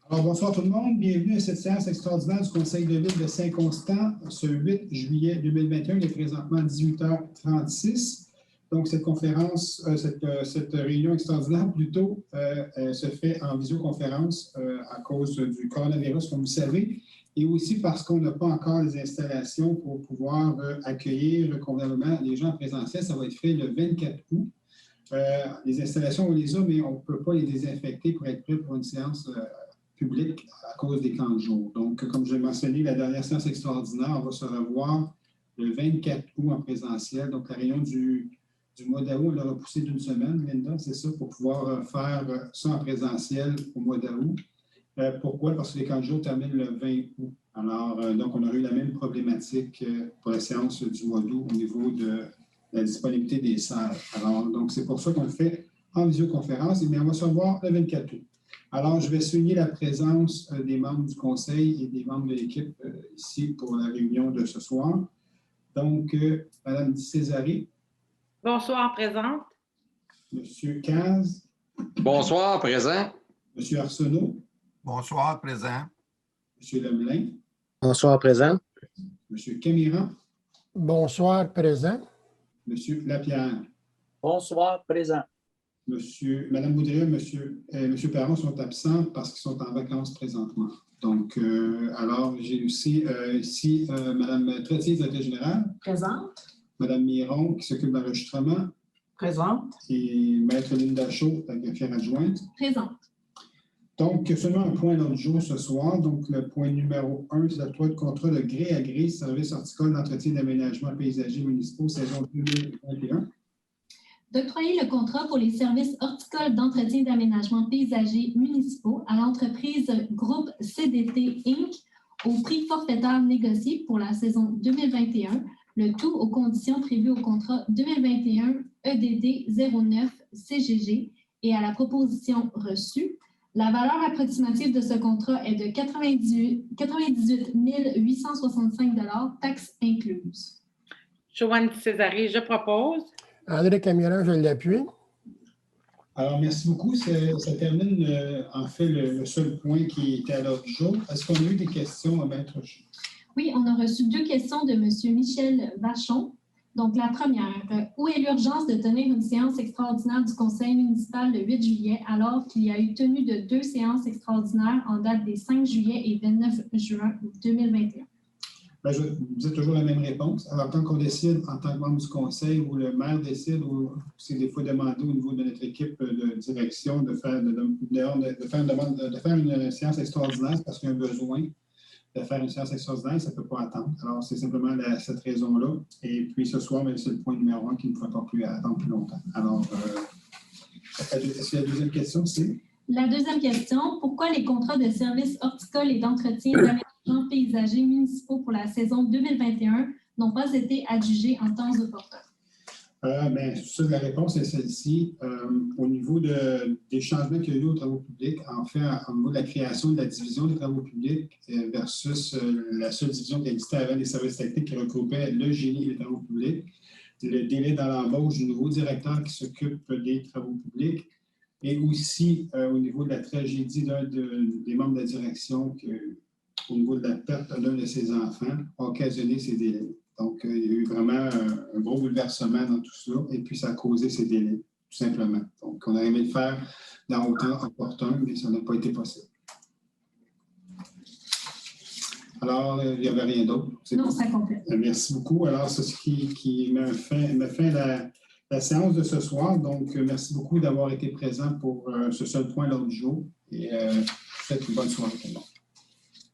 Alors, bonsoir tout le monde. Bienvenue à cette séance extraordinaire du Conseil de ville de Saint-Constant ce 8 juillet 2021. Il est présentement 18h36. Donc, cette conférence, cette réunion extraordinaire plutôt se fait en visioconférence à cause du coronavirus, comme vous savez, et aussi parce qu'on n'a pas encore les installations pour pouvoir accueillir convenablement les gens en présentiel. Ça va être fait le 24 août. Les installations, on les a, mais on ne peut pas les désinfecter pour être prêt pour une séance publique à cause des camps de jour. Donc, comme je l'ai mentionné, la dernière séance extraordinaire, on va se revoir le 24 août en présentiel. Donc, la réunion du mois d'août, on l'a repoussé d'une semaine, Linda, c'est ça, pour pouvoir faire ça en présentiel au mois d'août. Pourquoi? Parce que les camps de jour terminent le 20 août. Alors, donc, on aurait eu la même problématique pour la séance du mois d'août au niveau de la disponibilité des salles. Alors, donc, c'est pour ça qu'on le fait en visioconférence, mais on va se revoir le 24 août. Alors, je vais souligner la présence des membres du conseil et des membres de l'équipe ici pour la réunion de ce soir. Donc, Mme Césaré. Bonsoir, présente. M. Caz. Bonsoir, présent. M. Arsenault. Bonsoir, présent. M. Lemelin. Bonsoir, présent. M. Camiran. Bonsoir, présent. M. Lapierre. Bonsoir, présent. Mme Boudria, M. Perron sont absents parce qu'ils sont en vacances présentement. Donc, alors, j'ai aussi ici Mme Trottier, directeur général. Présente. Mme Miron, qui s'occupe de l'enregistrement. Présente. Et Maître Linda Chaud, greffière adjointe. Présente. Donc, seulement un point dans le jour ce soir. Donc, le point numéro 1, c'est l'octroi de contrat de gré à gré, service horticole d'entretien d'aménagement paysager municipaux, saison 2021. D'octroyer le contrat pour les services horticoles d'entretien d'aménagement paysager municipaux à l'entreprise Groupe CDT Inc. au prix forfaitaire négocié pour la saison 2021, le tout aux conditions prévues au contrat 2021 EDD 09 CGG et à la proposition reçue. La valeur approximative de ce contrat est de 98 865 $, taxes incluses. Joanne Césaré, je propose. André Camiran, je l'appuie. Alors, merci beaucoup. Ça termine en fait le seul point qui était à l'ordre du jour. Est-ce qu'on a eu des questions à Maître? Oui, on a reçu 2 questions de M. Michel Vachon. Donc, la première, où est l'urgence de tenir une séance extraordinaire du conseil municipal le 8 juillet alors qu'il y a eu tenue de 2 séances extraordinaires en date des 5 juillet et 29 juin 2021? Bien, je vous ai toujours la même réponse. Alors, tant qu'on décide en tant que membre du conseil ou le maire décide, ou c'est des fois demandé au niveau de notre équipe de direction de faire une séance extraordinaire parce qu'il y a un besoin de faire une séance extraordinaire, ça ne peut pas attendre. Alors, c'est simplement cette raison-là. Et puis, ce soir, c'est le point numéro 1 qui ne pourra pas plus attendre plus longtemps. Alors, est-ce que la deuxième question, c'est? La deuxième question, pourquoi les contrats de services horticoles et d'entretien d'aménagement paysager municipaux pour la saison 2021 n'ont pas été adjugés en temps opportun? Bien, la réponse est celle-ci. Au niveau des changements qu'il y a eu aux travaux publics, en fait, au niveau de la création de la division des travaux publics versus la seule division qui existait avant des services techniques qui regroupait le génie et les travaux publics, le délai dans l'embauche du nouveau directeur qui s'occupe des travaux publics, et aussi au niveau de la tragédie des membres de la direction, au niveau de la perte d'un de ses enfants, a occasionné ces délais. Donc, il y a eu vraiment un gros bouleversement dans tout ça, et puis ça a causé ces délais, tout simplement. Donc, on a aimé le faire dans autant opportun, mais ça n'a pas été possible. Alors, il n'y avait rien d'autre. Non, ça complète. Merci beaucoup. Alors, c'est ce qui me fait la séance de ce soir. Donc, merci beaucoup d'avoir été présent pour ce seul point lors du jour. Et je vous souhaite une bonne soirée tout le monde.